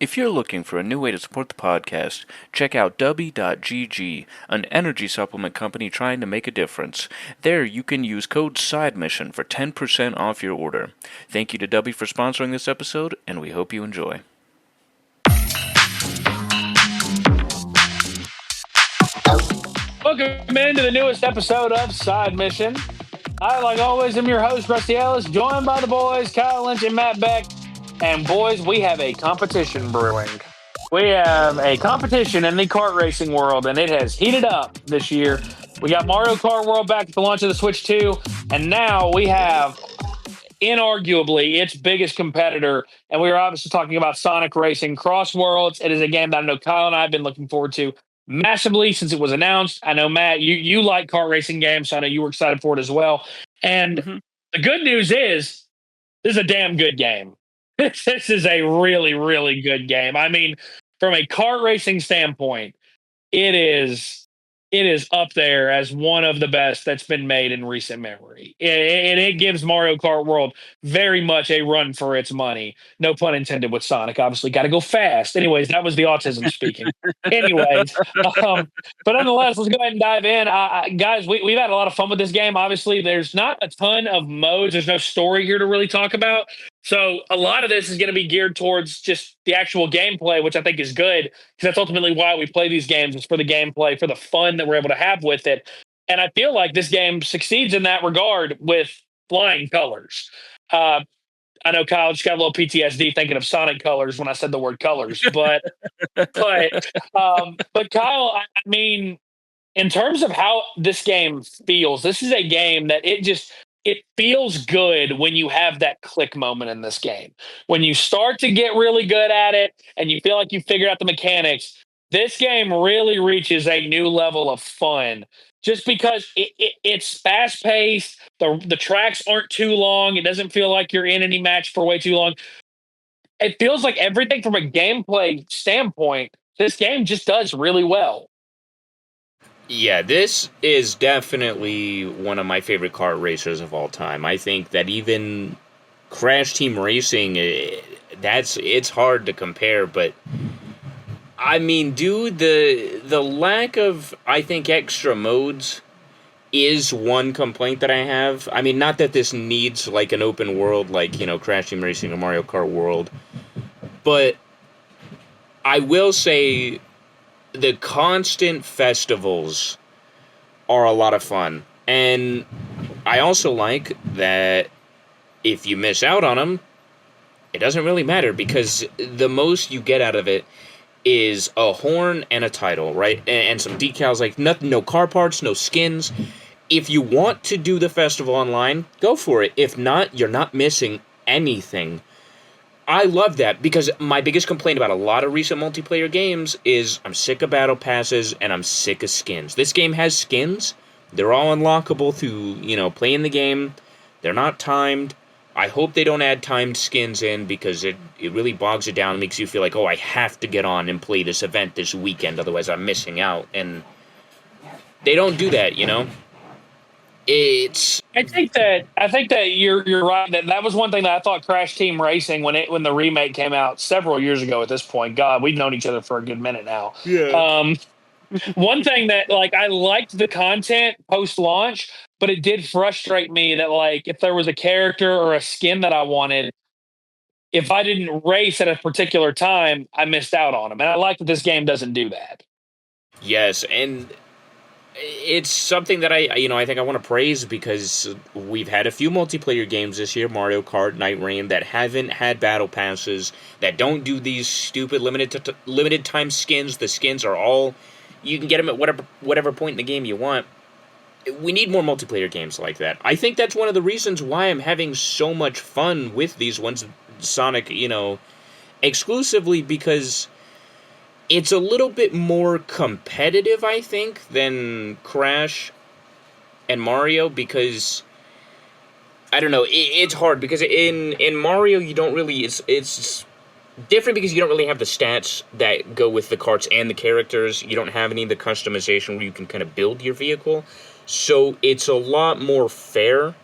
If you're looking for a new way to support the podcast, check out Dubby.gg, an energy supplement company trying to make a difference. There you can use code SIDEMISSION for 10% off your order. Thank you to Dubby for sponsoring this episode, and we hope you enjoy. Welcome into the newest episode of Side Mission. I, like always, am your host, Rusty Ellis, joined by the boys, Kyle Lynch and Matt Beck. And boys, we have a competition brewing. We have a competition in the kart racing world, and it has heated up this year. We got Mario Kart World back at the launch of the Switch 2, and now we have, inarguably, its biggest competitor. And we are obviously talking about Sonic Racing Crossworlds. It is a game that I know Kyle and I have been looking forward to massively since it was announced. I know, Matt, you like kart racing games, so I know you were excited for it as well. And the good news is, this is a damn good game. This is a really, really good game. I mean, from a kart racing standpoint, it is up there as one of the best that's been made in recent memory. It gives Mario Kart World very much a run for its money. No pun intended with Sonic. Obviously, got to go fast. Anyways, that was the autism speaking. Anyways, but nonetheless, let's go ahead and dive in. Guys, we've had a lot of fun with this game. Obviously, there's not a ton of modes. There's no story here to really talk about. So a lot of this is going to be geared towards just the actual gameplay, which I think is good, because that's ultimately why we play these games, is for the gameplay, for the fun that we're able to have with it. And I feel like this game succeeds in that regard with flying colors. I know Kyle just got a little PTSD thinking of Sonic colors when I said the word colors, but Kyle, I mean, in terms of how this game feels, this is a game that it feels good when you have that click moment in this game. When you start to get really good at it and you feel like you figured out the mechanics, this game really reaches a new level of fun just because it's fast paced. The tracks aren't too long. It doesn't feel like you're in any match for way too long. It feels like everything from a gameplay standpoint, this game just does really well. Yeah, this is definitely one of my favorite kart racers of all time. I think that even Crash Team Racing, it's hard to compare, but I mean, dude, the lack of, I think, extra modes is one complaint that I have. I mean, not that this needs like an open world like, Crash Team Racing or Mario Kart World, but I will say the constant festivals are a lot of fun. And I also like that if you miss out on them, it doesn't really matter, because the most you get out of it is a horn and a title, right? And some decals, like nothing, no car parts, no skins. If you want to do the festival online, go for it. If not, you're not missing anything. I love that, because my biggest complaint about a lot of recent multiplayer games is I'm sick of battle passes and I'm sick of skins. This game has skins. They're all unlockable through, playing the game. They're not timed. I hope they don't add timed skins in, because it really bogs it down and makes you feel like, oh, I have to get on and play this event this weekend, otherwise I'm missing out. And they don't do that, I think that you're right. That was one thing that I thought Crash Team Racing, when the remake came out several years ago at this point. God, we've known each other for a good minute now. Yeah. One thing that, like, I liked the content post launch, but it did frustrate me that, like, if there was a character or a skin that I wanted, if I didn't race at a particular time, I missed out on them. And I like that this game doesn't do that. Yes, and it's something that I think I want to praise, because we've had a few multiplayer games this year, Mario Kart, Night Rain, that haven't had battle passes, that don't do these stupid limited time skins. The skins are all, you can get them at whatever point in the game you want. We need more multiplayer games like that. I think that's one of the reasons why I'm having so much fun with these ones, Sonic, exclusively, because it's a little bit more competitive, I think, than Crash and Mario, because I don't know, it's hard, because in Mario you don't really, it's different because you don't really have the stats that go with the carts and the characters. You don't have any of the customization where you can kind of build your vehicle. So it's a lot more fair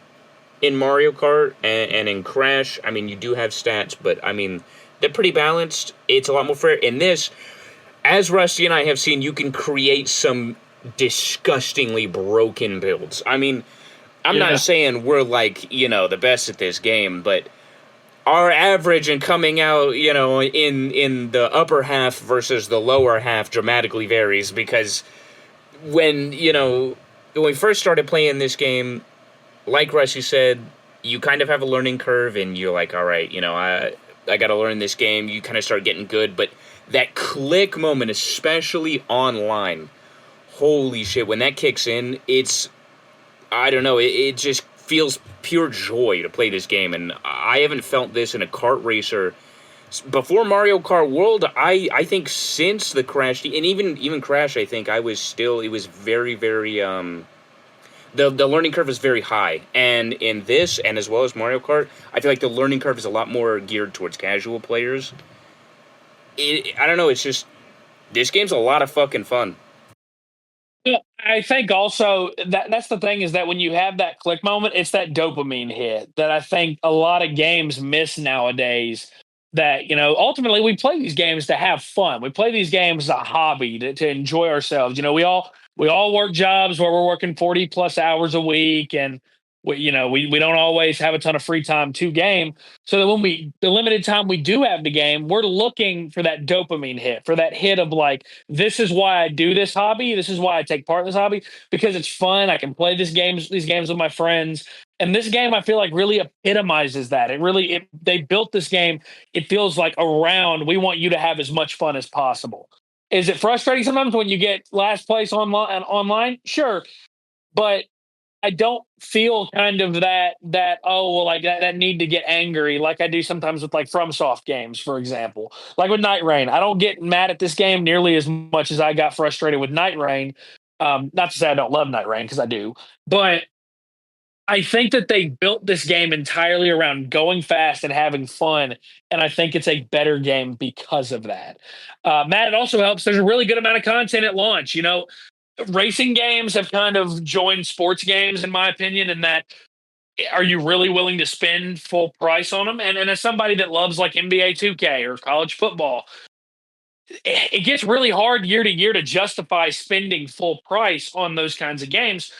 in Mario Kart, and in Crash, I mean, you do have stats, but I mean, they're pretty balanced. It's a lot more fair. In this, as Rusty and I have seen, you can create some disgustingly broken builds. I mean, I'm Yeah. not saying we're like, the best at this game, but our average and coming out, in the upper half versus the lower half dramatically varies because when we first started playing this game, like Rusty said, you kind of have a learning curve and you're like, all right, I got to learn this game. You kind of start getting good, but that click moment, especially online, holy shit, when that kicks in, I don't know, it just feels pure joy to play this game, and I haven't felt this in a kart racer before Mario Kart World. I think since the Crash, and even Crash, I think it was very, very, the learning curve is very high, and in this, and as well as Mario Kart, I feel like the learning curve is a lot more geared towards casual players. I don't know, it's just, this game's a lot of fucking fun. Well, I think also that's the thing is that when you have that click moment, it's that dopamine hit that I think a lot of games miss nowadays. That ultimately we play these games to have fun. We play these games as a hobby to enjoy ourselves. We all work jobs where we're working 40+ hours a week, and we don't always have a ton of free time to game. So that when the limited time we do have the game, we're looking for that dopamine hit, for that hit of like, this is why I do this hobby. This is why I take part in this hobby because it's fun. I can play these games with my friends. And this game, I feel like, really epitomizes that. They built this game. It feels like around. We want you to have as much fun as possible. Is it frustrating sometimes when you get last place online? Sure, but I don't feel kind of that oh well, like that need to get angry like I do sometimes with like FromSoft games, for example. Like with Night Rain, I don't get mad at this game nearly as much as I got frustrated with Night Rain. Not to say I don't love Night Rain because I do, but I think that they built this game entirely around going fast and having fun, and I think it's a better game because of that. Matt, it also helps. There's a really good amount of content at launch. Racing games have kind of joined sports games, in my opinion, in that are you really willing to spend full price on them? And as somebody that loves like NBA 2K or college football, it gets really hard year to year to justify spending full price on those kinds of games.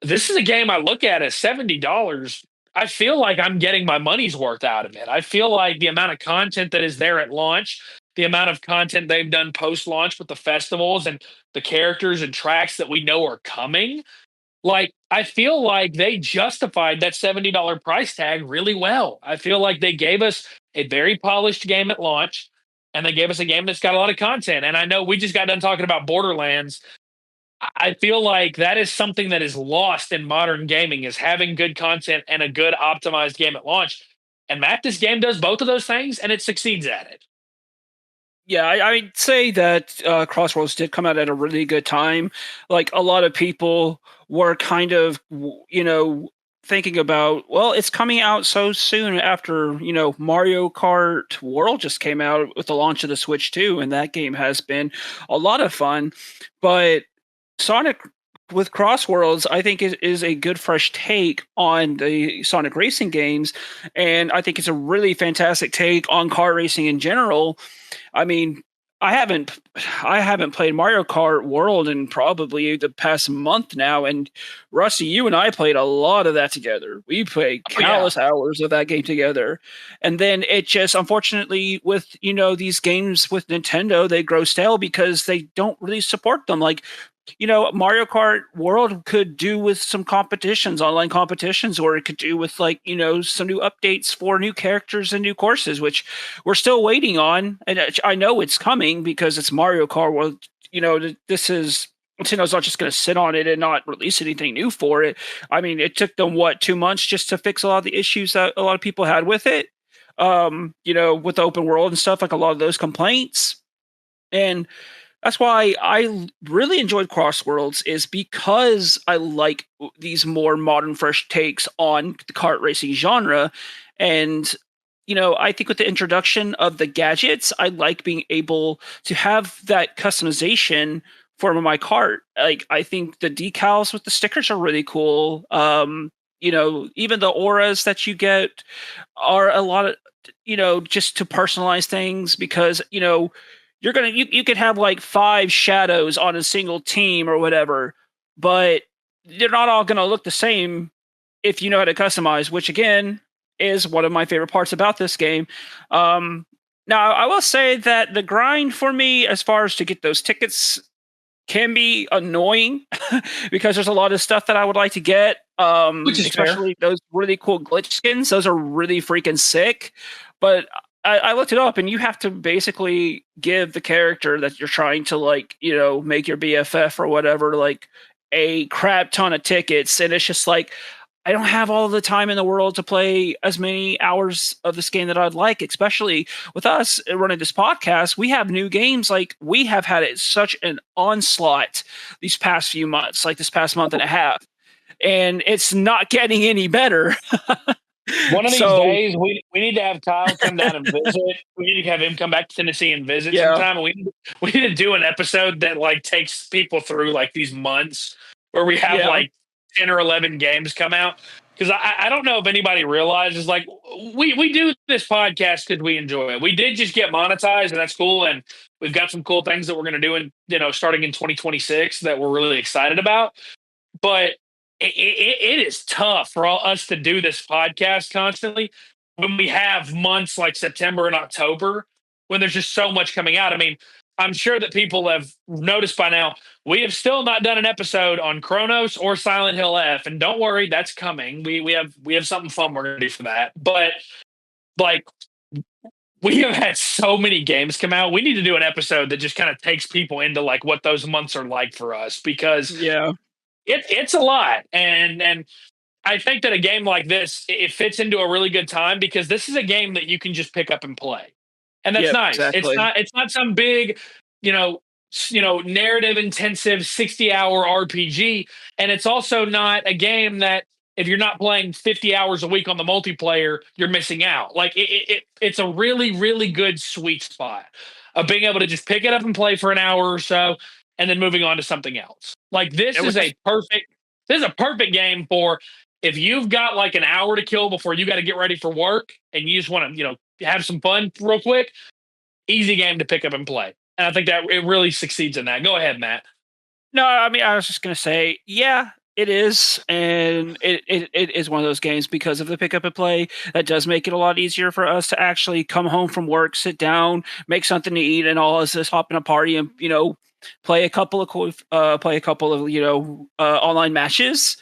This is a game I look at as $70. I feel like I'm getting my money's worth out of it. I feel like the amount of content that is there at launch, the amount of content they've done post launch with the festivals and the characters and tracks that we know are coming, like I feel like they justified that $70 price tag really well. I feel like they gave us a very polished game at launch and they gave us a game that's got a lot of content. And I know we just got done talking about Borderlands. I feel like that is something that is lost in modern gaming is having good content and a good optimized game at launch. And Matt, this game does both of those things and it succeeds at it. Yeah, I'd say that Crossroads did come out at a really good time. Like a lot of people were kind of, thinking about, well, it's coming out so soon after, Mario Kart World just came out with the launch of the Switch 2, and that game has been a lot of fun. But Sonic with Crossworlds, I think is a good fresh take on the Sonic racing games, and I think it's a really fantastic take on car racing in general. I mean, I haven't played Mario Kart World in probably the past month now, and Rusty, you and I played a lot of that together. We played countless hours of that game together, and then it just, unfortunately, with these games with Nintendo, they grow stale because they don't really support them. Like, Mario Kart World could do with some competitions, online competitions, or it could do with some new updates for new characters and new courses, which we're still waiting on. And I know it's coming because it's Mario Kart World. This is Nintendo's not just going to sit on it and not release anything new for it. I mean, it took them 2 months just to fix a lot of the issues that a lot of people had with it. With the open world and stuff, like a lot of those complaints. And that's why I really enjoyed Crossworlds, is because I like these more modern, fresh takes on the kart racing genre. And, I think with the introduction of the gadgets, I like being able to have that customization for my kart. Like, I think the decals with the stickers are really cool. even the auras that you get are a lot of, just to personalize things because, you could have like 5 shadows on a single team or whatever, but they're not all going to look the same if you know how to customize, which again is one of my favorite parts about this game. Now, I will say that the grind for me, as far as to get those tickets, can be annoying because there's a lot of stuff that I would like to get. Which is fair. Especially those really cool glitch skins. Those are really freaking sick. But I looked it up, and you have to basically give the character that you're trying to make your BFF or whatever, like a crap ton of tickets, and it's just like I don't have all the time in the world to play as many hours of this game that I'd like, especially with us running this podcast. We have new games. Like, we have had it such an onslaught these past few months, like this past month and a half, and it's not getting any better. One of these days, we need to have Kyle come down and visit. We need to have him come back to Tennessee and visit sometime. And we need to do an episode that like takes people through like these months where we have like 10 or 11 games come out. Because I don't know if anybody realizes, like, we do this podcast because we enjoy it. We did just get monetized, and that's cool. And we've got some cool things that we're going to do starting in 2026 that we're really excited about. But it is tough for us to do this podcast constantly when we have months like September and October when there's just so much coming out. I mean, I'm sure that people have noticed by now, we have still not done an episode on Chronos or Silent Hill F, and don't worry, that's coming. We have something fun we're going to do for that. But like, we have had so many games come out. We need to do an episode that just kind of takes people into like what those months are like for us, because it's a lot. And I think that a game like this, it fits into a really good time because this is a game that you can just pick up and play. And that's nice. Exactly. It's not some big, narrative intensive 60-hour RPG. And it's also not a game that if you're not playing 50 hours a week on the multiplayer, you're missing out. Like it's a really, really good sweet spot of being able to just pick it up and play for an hour or so and then moving on to something else. Like this is a perfect game for if you've got like an hour to kill before you got to get ready for work and you just want to, have some fun real quick. Easy game to pick up and play. And I think that it really succeeds in that. Go ahead, Matt. No, I mean, I was just going to say, yeah, it is. And it is one of those games because of the pick up and play that does make it a lot easier for us to actually come home from work, sit down, make something to eat, and all of this hop in a party and, play a couple of online matches.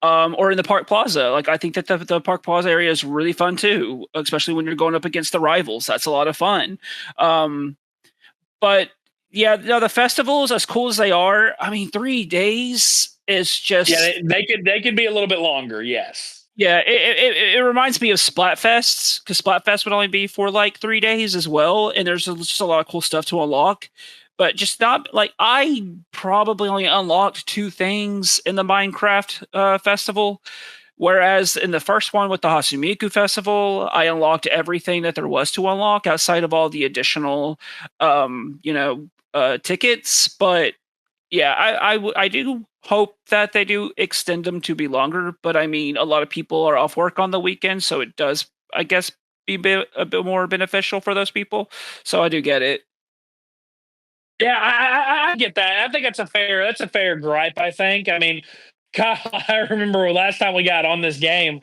Or in the Park Plaza. Like, I think that the Park Plaza area is really fun too, especially when you're going up against the rivals. That's a lot of fun. But yeah, the festivals, as cool as they are, I mean, 3 days is just they could be a little bit longer. Yes. Yeah, it reminds me of Splatfests because Splatfest would only be for like 3 days as well, and there's just a lot of cool stuff to unlock. But just not like I probably only unlocked 2 things in the Minecraft festival, whereas in the first one with the Hasumiku festival, I unlocked everything that there was to unlock outside of all the additional, tickets. But yeah, I do hope that they do extend them to be longer. But I mean, a lot of people are off work on the weekend, so it does, I guess, be a bit more beneficial for those people. So I do get it. Yeah, I get that. I think that's a fair gripe. I think. I mean, Kyle, I remember last time we got on this game,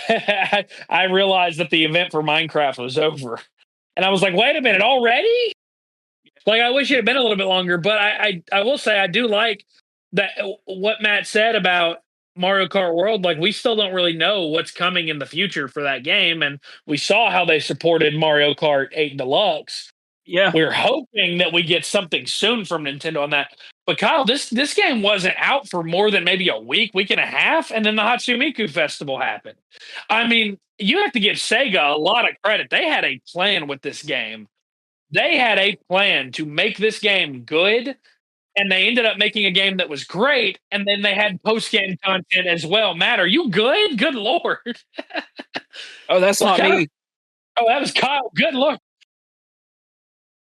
I realized that the event for Minecraft was over, and I was like, "Wait a minute, already?" Like, I wish it had been a little bit longer. But I will say I do like that what Matt said about Mario Kart World. Like, we still don't really know what's coming in the future for that game, and we saw how they supported Mario Kart 8 Deluxe. Yeah, we're hoping that we get something soon from Nintendo on that. But Kyle, this game wasn't out for more than maybe a week and a half, and then the Hatsumiku Festival happened. I mean, you have to give Sega a lot of credit. They had a plan with this game. They had a plan to make this game good, and they ended up making a game that was great, and then they had post-game content as well. Matt, are you good? Good Lord. Oh, that's not me. Oh, that was Kyle. Good Lord.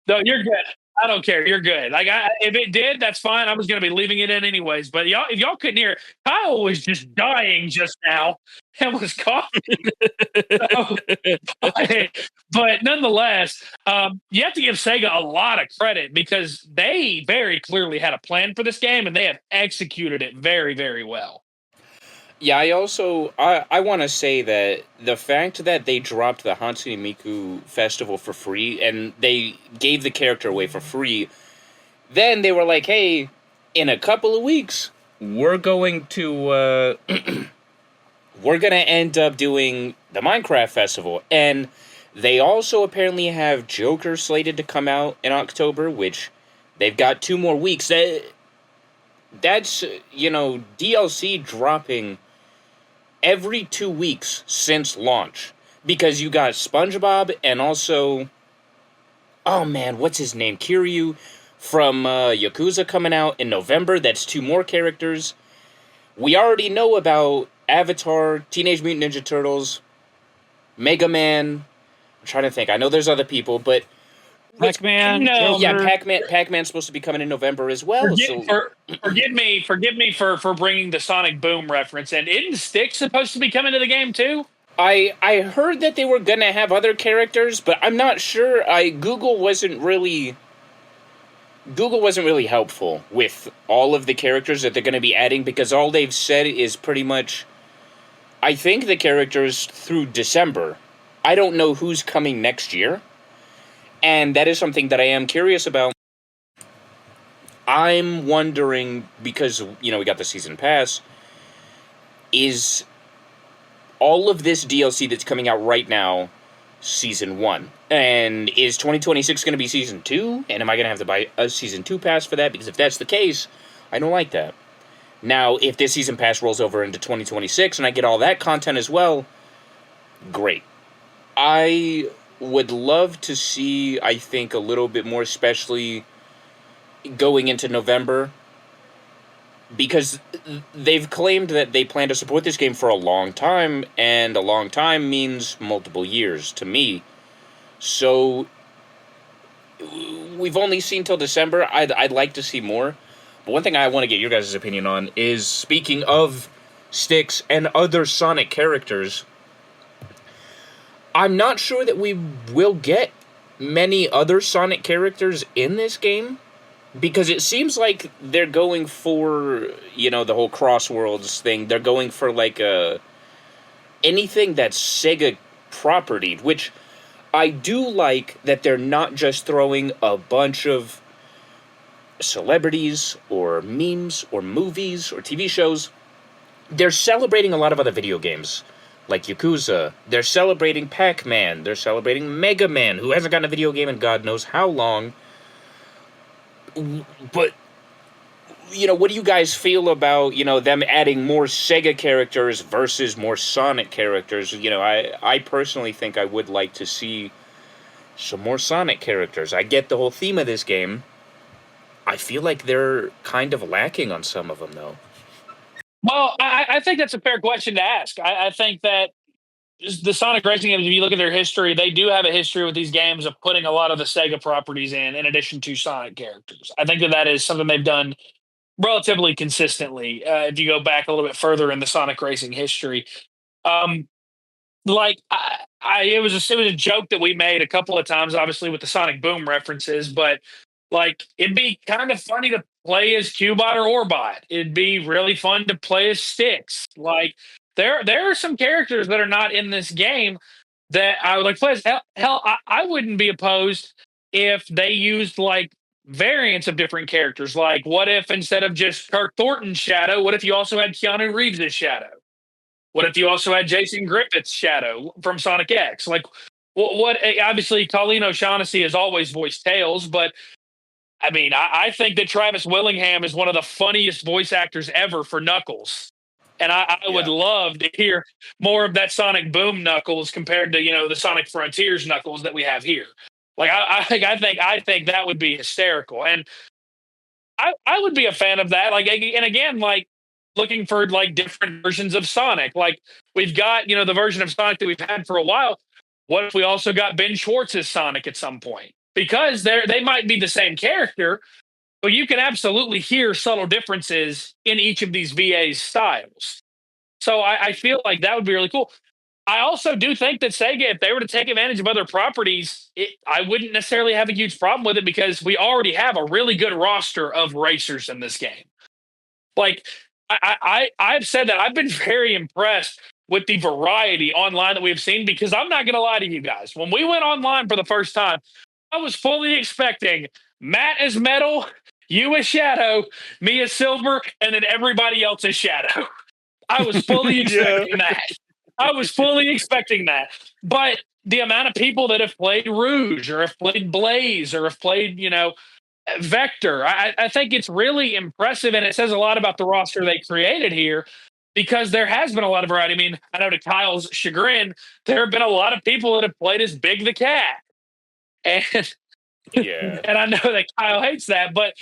No, you're good. I don't care. You're good. Like, if it did, that's fine. I was going to be leaving it in anyways. But y'all, if y'all couldn't hear it, Kyle was just dying just now and was coughing. So, but nonetheless, you have to give Sega a lot of credit because they very clearly had a plan for this game and they have executed it very, very well. Yeah, I want to say that the fact that they dropped the Hatsune Miku festival for free and they gave the character away for free, then they were like, hey, in a couple of weeks, we're going to we're gonna end up doing the Minecraft festival, and they also apparently have Joker slated to come out in October, which they've got 2 more weeks. That's DLC dropping every 2 weeks since launch, because you got SpongeBob and also, oh man, what's his name, Kiryu from Yakuza coming out in November. That's 2 more characters. We already know about Avatar, Teenage Mutant Ninja Turtles, Mega Man. I'm trying to think. I know there's other people, but Pac-Man. No. yeah, Pac-Man's supposed to be coming in November as well. Forgive me for bringing the Sonic Boom reference. And isn't Styx supposed to be coming to the game too? I heard that they were gonna have other characters, but I'm not sure. Google wasn't really helpful with all of the characters that they're going to be adding, because all they've said is pretty much, I think, the characters through December. I don't know who's coming next year, and that is something that I am curious about. I'm wondering, because, we got the season pass, is all of this DLC that's coming out right now Season 1? And is 2026 going to be Season 2? And am I going to have to buy a Season 2 pass for that? Because if that's the case, I don't like that. Now, if this Season Pass rolls over into 2026 and I get all that content as well, great. I would love to see, I think, a little bit more, especially going into November, because they've claimed that they plan to support this game for a long time, and a long time means multiple years to me. So we've only seen till December. I'd like to see more. But one thing I want to get your guys' opinion on is, speaking of Styx and other Sonic characters, I'm not sure that we will get many other Sonic characters in this game, because it seems like they're going for, the whole Crossworlds thing. They're going for, anything that's Sega propertied, which I do like, that they're not just throwing a bunch of celebrities or memes or movies or TV shows. They're celebrating a lot of other video games, like Yakuza. They're celebrating Pac-Man. They're celebrating Mega Man, who hasn't gotten a video game in God knows how long. But, what do you guys feel about, them adding more Sega characters versus more Sonic characters? I personally think I would like to see some more Sonic characters. I get the whole theme of this game. I feel like they're kind of lacking on some of them, though. Well, I think that's a fair question to ask. I think that the Sonic Racing games, if you look at their history, they do have a history with these games of putting a lot of the Sega properties in addition to Sonic characters. I think that is something they've done relatively consistently. If you go back a little bit further in the Sonic Racing history, it was a joke that we made a couple of times, obviously with the Sonic Boom references, but it'd be kind of funny to play as Cubot or Orbot. It'd be really fun to play as Styx. There are some characters that are not in this game that I would like to play as. Hell, I wouldn't be opposed if they used variants of different characters. What if instead of just Kirk Thornton's shadow, what if you also had Keanu Reeves' shadow? What if you also had Jason Griffith's shadow from Sonic X? What? Obviously, Colleen O'Shaughnessy has always voiced Tails, but I mean, I think that Travis Willingham is one of the funniest voice actors ever for Knuckles. And I would love to hear more of that Sonic Boom Knuckles compared to, the Sonic Frontiers Knuckles that we have here. I think that would be hysterical. And I would be a fan of that. And again, looking for different versions of Sonic. We've got, the version of Sonic that we've had for a while. What if we also got Ben Schwartz's Sonic at some point? because they might be the same character, but you can absolutely hear subtle differences in each of these VA's styles. So I feel like that would be really cool. I also do think that Sega, if they were to take advantage of other properties, I wouldn't necessarily have a huge problem with it because we already have a really good roster of racers in this game. Like I've said that I've been very impressed with the variety online that we've seen because I'm not going to lie to you guys. When we went online for the first time, I was fully expecting Matt as Metal, you as Shadow, me as Silver, and then everybody else as Shadow. I was fully expecting that. I was fully expecting that. But the amount of people that have played Rouge or have played Blaze or have played, Vector, I think it's really impressive. And it says a lot about the roster they created here because there has been a lot of variety. I mean, I know to Kyle's chagrin, there have been a lot of people that have played as Big the Cat. And Yeah. and I know that Kyle hates that, but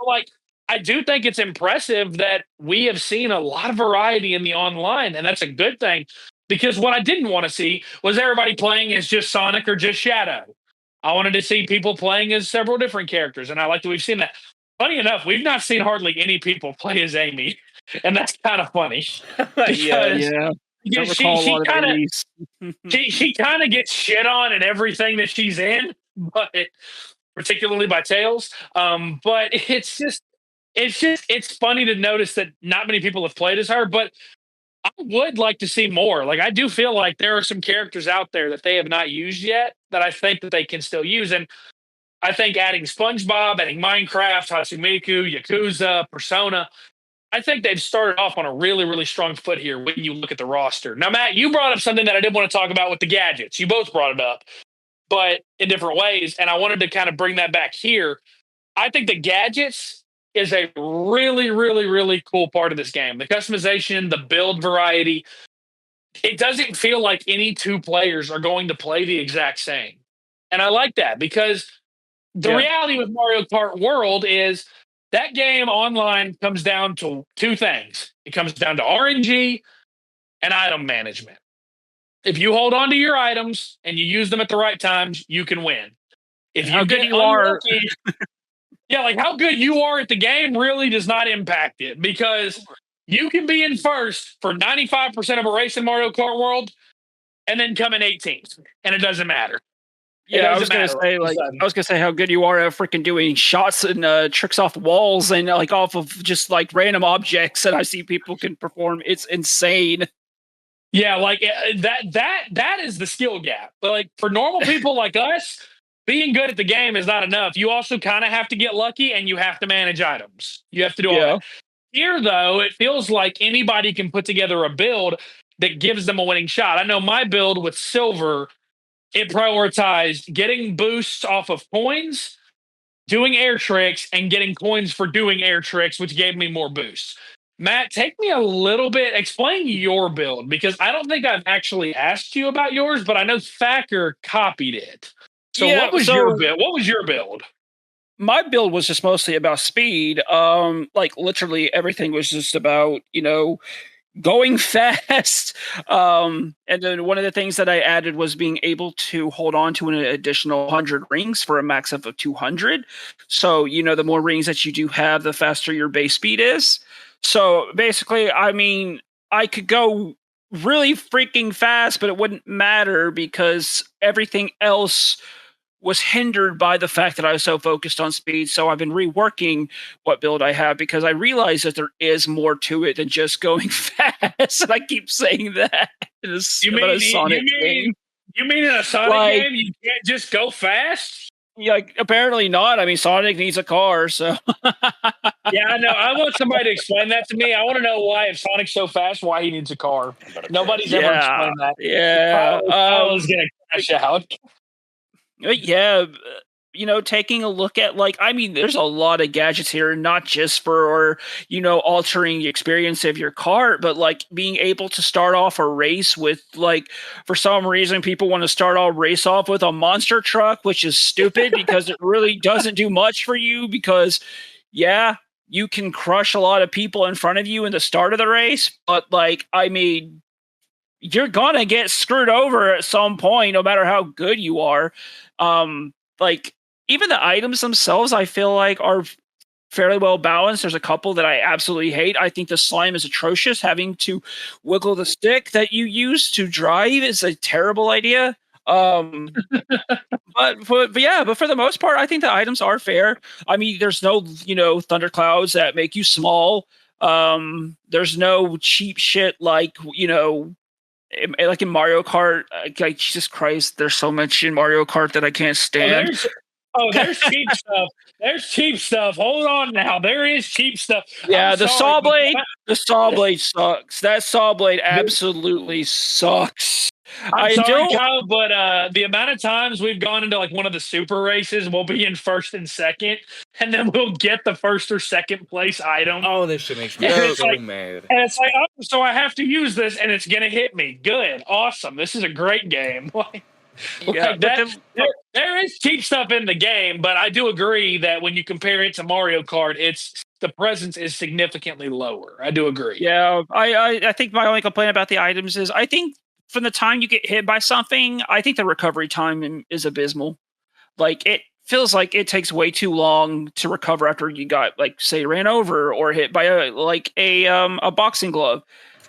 like I do think it's impressive that we have seen a lot of variety in the online, and that's a good thing. Because what I didn't want to see was everybody playing as just Sonic or just Shadow. I wanted to see people playing as several different characters, and I like that we've seen that. Funny enough, we've not seen hardly any people play as Amy, and that's kind of funny because Yeah. Don't recall a lot of kind of Amy's. she kind of gets shit on in everything that she's in, but particularly by Tails. But it's funny to notice that not many people have played as her, but I would like to see more. Like I do feel like there are some characters out there that they have not used yet that I think that they can still use. And I think adding SpongeBob, adding Minecraft, Hatsumiku, Yakuza, Persona, I think they've started off on a really, really strong foot here when you look at the roster. Now, Matt, you brought up something that I did want to talk about with the gadgets. You both brought it up, but in different ways. And I wanted to kind of bring that back here. I think the gadgets is a really, really, really cool part of this game. The customization, the build variety. It doesn't feel like any two players are going to play the exact same. And I like that because the reality with Mario Kart World is that game online comes down to two things. It comes down to RNG and item management. If you hold on to your items and you use them at the right times, you can win. If you get unlucky, yeah, like how good you are at the game really does not impact it because you can be in first for 95% of a race in Mario Kart World and then come in 18th, and it doesn't matter. Yeah, I was gonna say how good you are at freaking doing shots and tricks off walls and like off of just like random objects that I see people can perform. It's insane. Yeah, like that is the skill gap. But like for normal people like us, being good at the game is not enough. You also kind of have to get lucky and you have to manage items. You have to do all that. Here, though, it feels like anybody can put together a build that gives them a winning shot. I know my build with Silver, it prioritized getting boosts off of coins, doing air tricks, and getting coins for doing air tricks, which gave me more boosts. Matt, take me a little bit, explain your build, because I don't think I've actually asked you about yours, but I know Thacker copied it. So what was your build? What was your build? My build was just mostly about speed. Like literally everything was just about, going fast. And then one of the things that I added was being able to hold on to an additional 100 rings for a max of 200. So, the more rings that you do have, the faster your base speed is. So basically, I mean, I could go really freaking fast, but it wouldn't matter because everything else was hindered by the fact that I was so focused on speed. So I've been reworking what build I have because I realize that there is more to it than just going fast. And I keep saying that in a Sonic game. You mean in a Sonic game you can't just go fast? Yeah, apparently not. I mean, Sonic needs a car, so. Yeah, I know. I want somebody to explain that to me. I want to know why, if Sonic's so fast, why he needs a car. Nobody's ever explained that. Yeah. I was going to crash out. Yeah, taking a look at there's a lot of gadgets here, not just for, altering the experience of your car, but being able to start off a race with for some reason, people want to start all race off with a monster truck, which is stupid because it really doesn't do much for you because you can crush a lot of people in front of you in the start of the race. But you're gonna get screwed over at some point, no matter how good you are. even the items themselves, I feel like are fairly well balanced. There's a couple that I absolutely hate. I think the slime is atrocious. Having to wiggle the stick that you use to drive is a terrible idea. But for the most part, I think the items are fair. I mean, there's no thunderclouds that make you small. There's no cheap shit like like in Mario Kart. Like Jesus Christ, there's so much in Mario Kart that I can't stand. There's cheap stuff. There's cheap stuff. Hold on now. There is cheap stuff. Yeah, I'm the sorry, saw blade. The saw blade sucks. That saw blade absolutely sucks. I'm sorry, Kyle, but the amount of times we've gone into like one of the super races, we'll be in first and second, and then we'll get the first or second place item. Oh, this shit makes me so mad. And it's like, oh, so I have to use this, and it's gonna hit me. Good, awesome. This is a great game. There is cheap stuff in the game, but I do agree that when you compare it to Mario Kart, the presence is significantly lower. I do agree. Yeah, I think my only complaint about the items is I think from the time you get hit by something, I think the recovery time is abysmal. Like it feels like it takes way too long to recover after you got say ran over or hit by a boxing glove.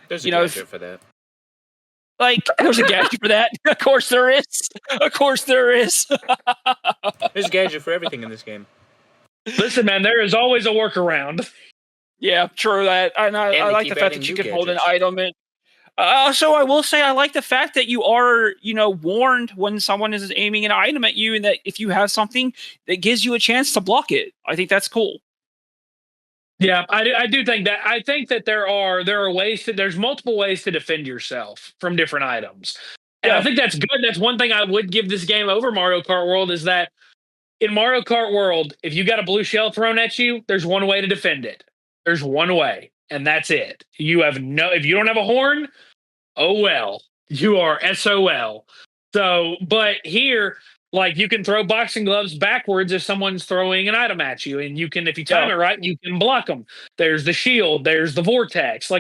There's a gadget for that. There's a gadget for that. Of course there is. Of course there is. There's a gadget for everything in this game. Listen, man, there is always a workaround. Yeah, true that. And I like the fact that you can hold an item. And so I will say I like the fact that you are, warned when someone is aiming an item at you, and that if you have something that gives you a chance to block it. I think that's cool. Yeah, I do think that. I think that there are there's multiple ways to defend yourself from different items. And I think that's good. That's one thing I would give this game over Mario Kart World is that in Mario Kart World, if you got a blue shell thrown at you, there's one way to defend it. There's one way, and that's it. If you don't have a horn, oh well, you are SOL. So, but here, you can throw boxing gloves backwards if someone's throwing an item at you, and if you time it right, you can block them. There's the shield, there's the vortex,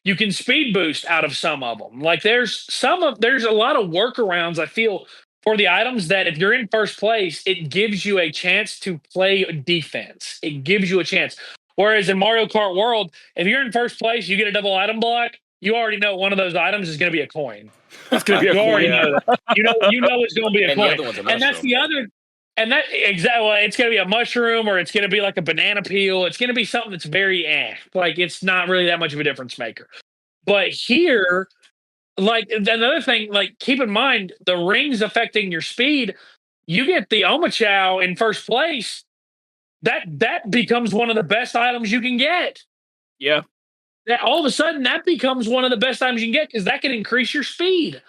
you can speed boost out of some of them. There's a lot of workarounds I feel for the items that if you're in first place, it gives you a chance to play defense. It gives you a chance. Whereas in Mario Kart World, if you're in first place, you get a double item block. You already know one of those items is going to be a coin. It's going to be a coin. You already know that. You know it's going to be a coin. And that's the other. And that exactly, it's going to be a mushroom, or it's going to be like a banana peel. It's going to be something that's very it's not really that much of a difference maker. But here, another thing, keep in mind the rings affecting your speed. You get the Omochao in first place. That becomes one of the best items you can get. Yeah. That all of a sudden that becomes one of the best items you can get because that can increase your speed.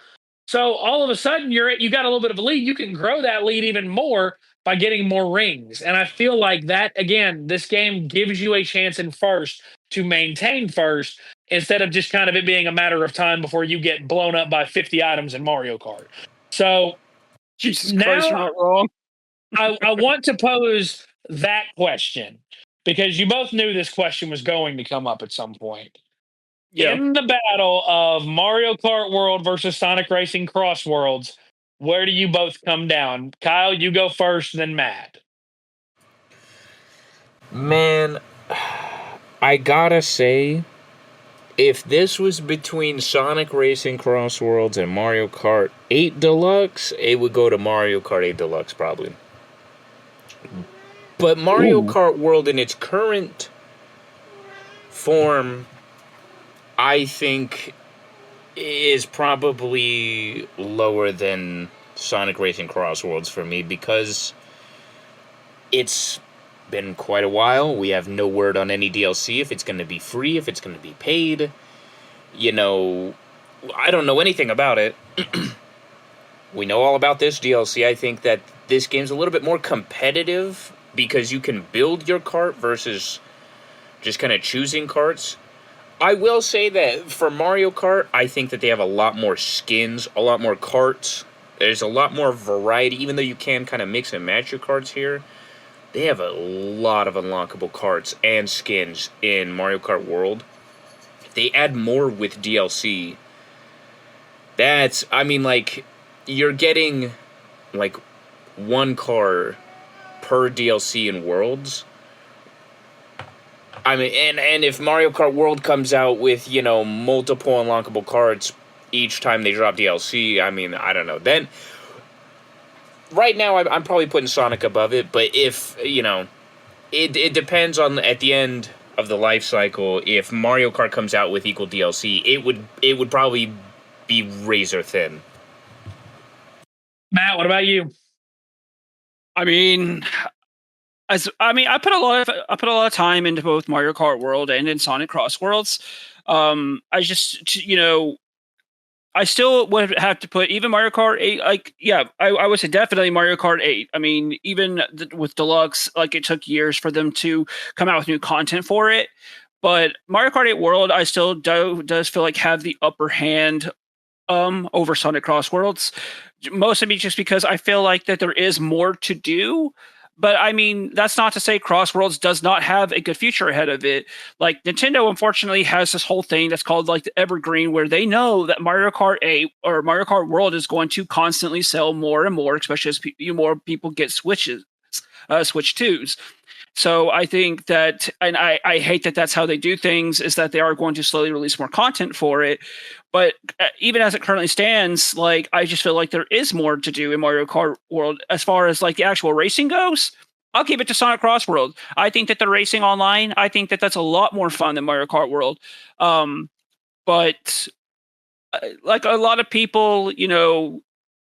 So all of a sudden you got a little bit of a lead. You can grow that lead even more by getting more rings. And I feel like that, again, this game gives you a chance in first to maintain first instead of just kind of it being a matter of time before you get blown up by 50 items in Mario Kart. So Jesus Christ, you're not wrong. I want to pose that question because you both knew this question was going to come up at some point. Yeah. In the battle of Mario Kart World versus Sonic Racing Crossworlds, where do you both come down? Kyle, you go first, then Matt. Man, I gotta say, if this was between Sonic Racing Crossworlds and Mario Kart 8 Deluxe, it would go to Mario Kart 8 Deluxe, probably. But Mario Kart World in its current form, I think, is probably lower than Sonic Racing Crossworlds for me because it's been quite a while. We have no word on any DLC, if it's going to be free, if it's going to be paid. I don't know anything about it. We know all about this DLC. I think that this game's a little bit more competitive because you can build your cart versus just kind of choosing carts. I will say that for Mario Kart, I think that they have a lot more skins, a lot more carts. There's a lot more variety, even though you can kind of mix and match your carts here. They have a lot of unlockable carts and skins in Mario Kart World. They add more with DLC. You're getting, one car per DLC in Worlds. I mean, and if Mario Kart World comes out with, multiple unlockable cards each time they drop DLC, I mean, I don't know. Then, right now, I'm probably putting Sonic above it, but if, it depends on, at the end of the life cycle, if Mario Kart comes out with equal DLC, it would probably be razor thin. Matt, what about you? I mean, I put a lot of time into both Mario Kart World and in Sonic Crossworlds. I just I still would have to put even Mario Kart 8. Like, yeah, I would say definitely Mario Kart 8. I mean, even with Deluxe, like it took years for them to come out with new content for it. But Mario Kart 8 World, I still does feel like have the upper hand over Sonic Crossworlds. Mostly just because I feel like that there is more to do. But I mean, that's not to say Crossworlds does not have a good future ahead of it. Like Nintendo, unfortunately, has this whole thing that's called like the Evergreen, where they know that Mario Kart 8 or Mario Kart World is going to constantly sell more and more, especially as more people get Switch 2s. So I think that, and I hate that that's how they do things, is that they are going to slowly release more content for it. But even as it currently stands, like I just feel like there is more to do in Mario Kart World as far as like the actual racing goes. I'll give it to Sonic Crossworld. I think that the racing online, I think that that's a lot more fun than Mario Kart World. But like a lot of people,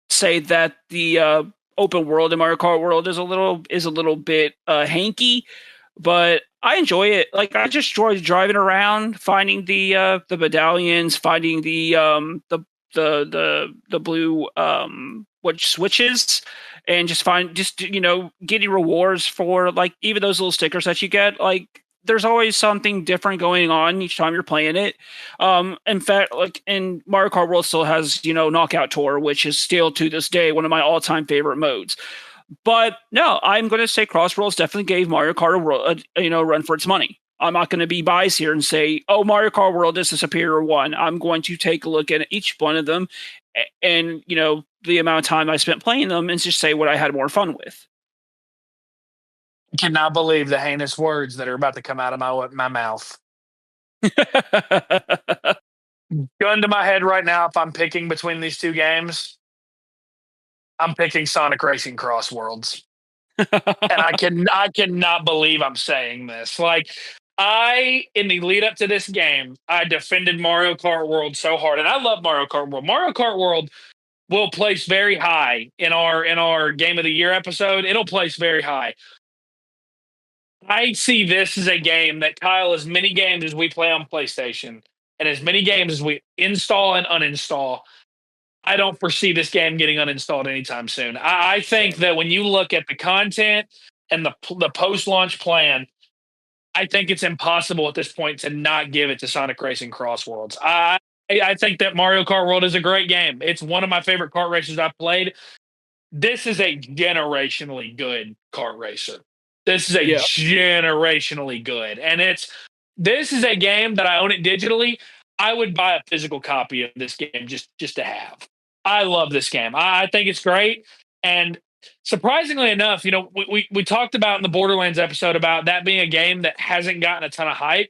say that the open world in Mario Kart World is a little bit hanky, but I enjoy it. Like I just enjoy driving around, finding the medallions, finding the blue switches, and just getting rewards for like even those little stickers that you get. Like there's always something different going on each time you're playing it. In fact, like in Mario Kart World still has, Knockout Tour, which is still to this day one of my all-time favorite modes. But no, I'm going to say Crossworlds definitely gave Mario Kart a run for its money. I'm not going to be biased here and say, oh, Mario Kart World is the superior one. I'm going to take a look at each one of them and, the amount of time I spent playing them and just say what I had more fun with. I cannot believe the heinous words that are about to come out of my mouth. Gun to my head right now, if I'm picking between these two games, I'm picking Sonic Racing Crossworlds. And I cannot believe I'm saying this. Like, in the lead up to this game, I defended Mario Kart World so hard. And I love Mario Kart World. Mario Kart World will place very high in our Game of the Year episode. It'll place very high. I see this as a game that, Kyle, as many games as we play on PlayStation and as many games as we install and uninstall, I don't foresee this game getting uninstalled anytime soon. I think that when you look at the content and the post-launch plan, I think it's impossible at this point to not give it to Sonic Racing Crossworlds. I think that Mario Kart World is a great game. It's one of my favorite kart races I've played. This is a generationally good kart racer. This is a generationally good. And this is a game that I own it digitally. I would buy a physical copy of this game just to have. I love this game. I think it's great. And surprisingly enough, we talked about in the Borderlands episode about that being a game that hasn't gotten a ton of hype.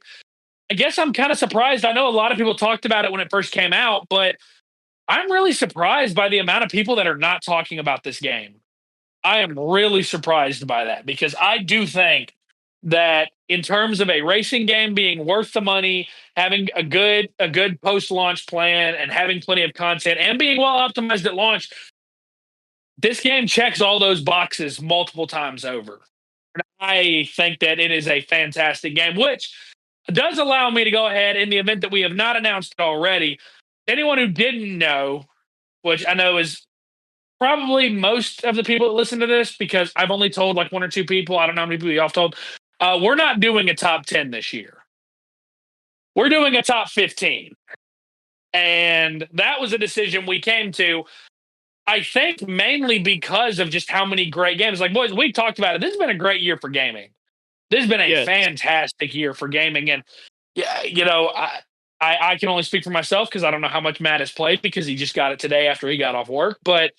I guess I'm kind of surprised. I know a lot of people talked about it when it first came out, but I'm really surprised by the amount of people that are not talking about this game. I am really surprised by that because I do think that in terms of a racing game being worth the money, having a good post-launch plan and having plenty of content and being well optimized at launch, this game checks all those boxes multiple times over. I think that it is a fantastic game, which does allow me to go ahead in the event that we have not announced it already. Anyone who didn't know, which I know is probably most of the people that listen to this, because I've only told like one or two people. I don't know how many people y'all told. We're not doing a top 10 this year. We're doing a top 15. And that was a decision we came to, I think, mainly because of just how many great games. Like, boys, we talked about it. This has been a great year for gaming. This has been a fantastic year for gaming. And, yeah, I can only speak for myself because I don't know how much Matt has played because he just got it today after he got off work. But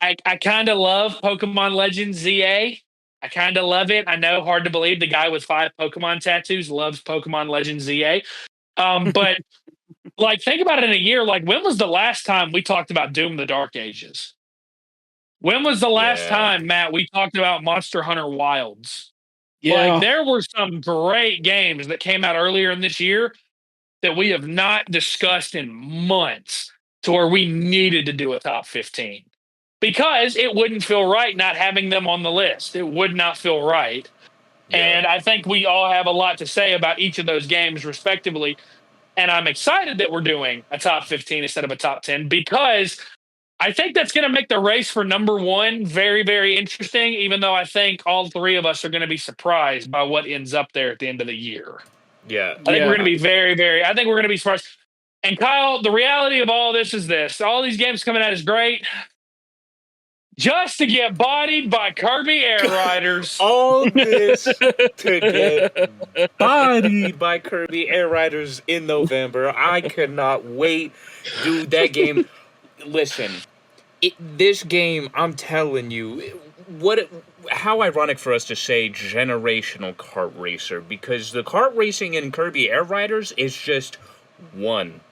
I kind of love Pokemon Legends ZA. I kind of love it. I know, hard to believe the guy with 5 Pokemon tattoos loves Pokemon Legends ZA. But like, think about it in a year. Like, when was the last time we talked about Doom: The Dark Ages? When was the last Yeah. time, Matt, we talked about Monster Hunter Wilds? Yeah. Like, there were some great games that came out earlier in this year that we have not discussed in months, to where we needed to do a top 15 because it wouldn't feel right not having them on the list. It would not feel right. And I think we all have a lot to say about each of those games respectively. And I'm excited that we're doing a top 15 instead of a top 10, because I think that's going to make the race for number one very, very interesting, even though I think all three of us are going to be surprised by what ends up there at the end of the year. Yeah. I think we're going to be very, very, I think we're going to be surprised. And Kyle, the reality of all this is this: all these games coming out is great, just to get bodied by Kirby Air Riders. All this to get bodied by Kirby Air Riders in November. I cannot wait. Dude, that game. Listen, this game, I'm telling you, how ironic for us to say generational kart racer, because the kart racing in Kirby Air Riders is just one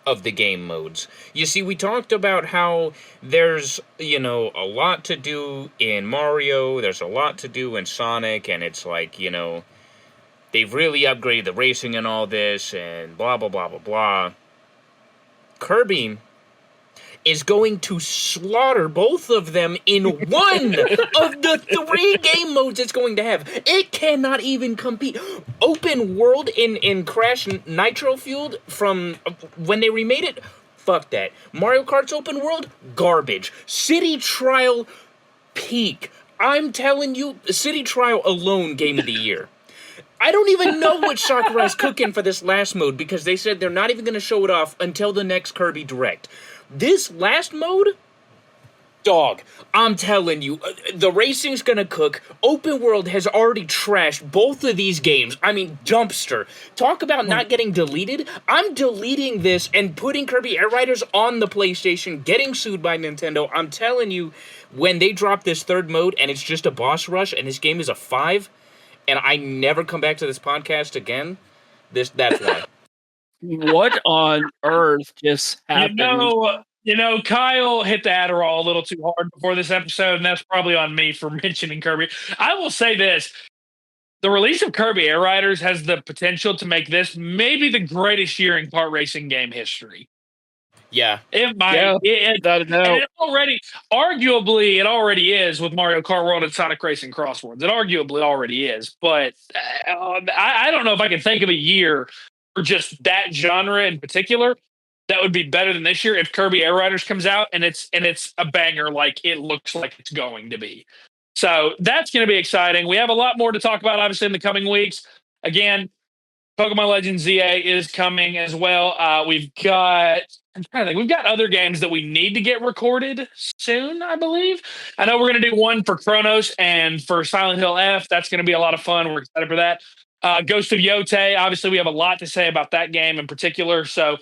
of the game modes. You see, we talked about how there's, a lot to do in Mario, there's a lot to do in Sonic, and it's like, they've really upgraded the racing and all this, and blah, blah, blah, blah, blah. Kirby is going to slaughter both of them in one of the 3 game modes it's going to have. It cannot even compete. Open world in Crash Nitro Fueled from when they remade it, fuck that. Mario Kart's open world, garbage. City Trial, peak. I'm telling you, City Trial alone, game of the year. I don't even know what Sakurai's cooking for this last mode, because they said they're not even going to show it off until the next Kirby Direct. This last mode, dog, I'm telling you, the racing's gonna cook. Open world has already trashed both of these games. I mean, dumpster. Talk about not getting deleted. I'm deleting this and putting Kirby Air Riders on the PlayStation, getting sued by Nintendo. I'm telling you, when they drop this third mode and it's just a boss rush and this game is a 5, and I never come back to this podcast again, that's why. What on earth just happened? Kyle hit the Adderall a little too hard before this episode, and that's probably on me for mentioning Kirby. I will say this: the release of Kirby Air Riders has the potential to make this maybe the greatest year in kart racing game history. Yeah. It might. Arguably, it already is with Mario Kart World and Sonic Racing Crossworlds. It arguably already is, but I don't know if I can think of a year for just that genre in particular that would be better than this year if Kirby Air Riders comes out and it's a banger like it looks like it's going to be. So that's going to be exciting. We have a lot more to talk about, obviously, in the coming weeks. Again, Pokemon Legends ZA is coming as well. We've got other games that we need to get recorded soon, I believe. I know we're going to do one for Chronos and for Silent Hill F. That's going to be a lot of fun. We're excited for that. Ghost of Yotei, obviously, we have a lot to say about that game in particular. So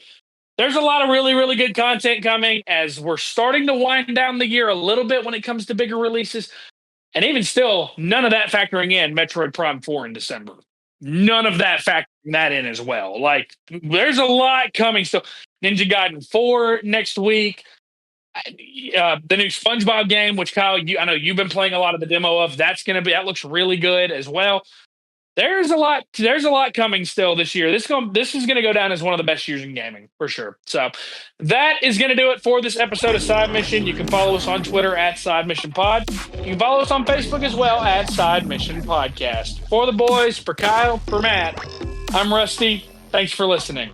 there's a lot of really, really good content coming as we're starting to wind down the year a little bit when it comes to bigger releases. And even still, none of that factoring in Metroid Prime 4 in December. None of that factoring that in as well. Like, there's a lot coming still. Ninja Gaiden 4 next week. The new SpongeBob game, which Kyle, I know you've been playing a lot of the demo of. That looks really good as well. There's a lot coming still this year. This is going to go down as one of the best years in gaming for sure. So that is going to do it for this episode of Side Mission. You can follow us on Twitter at Side Mission Pod. You can follow us on Facebook as well at Side Mission Podcast. For the boys, for Kyle, for Matt, I'm Rusty. Thanks for listening.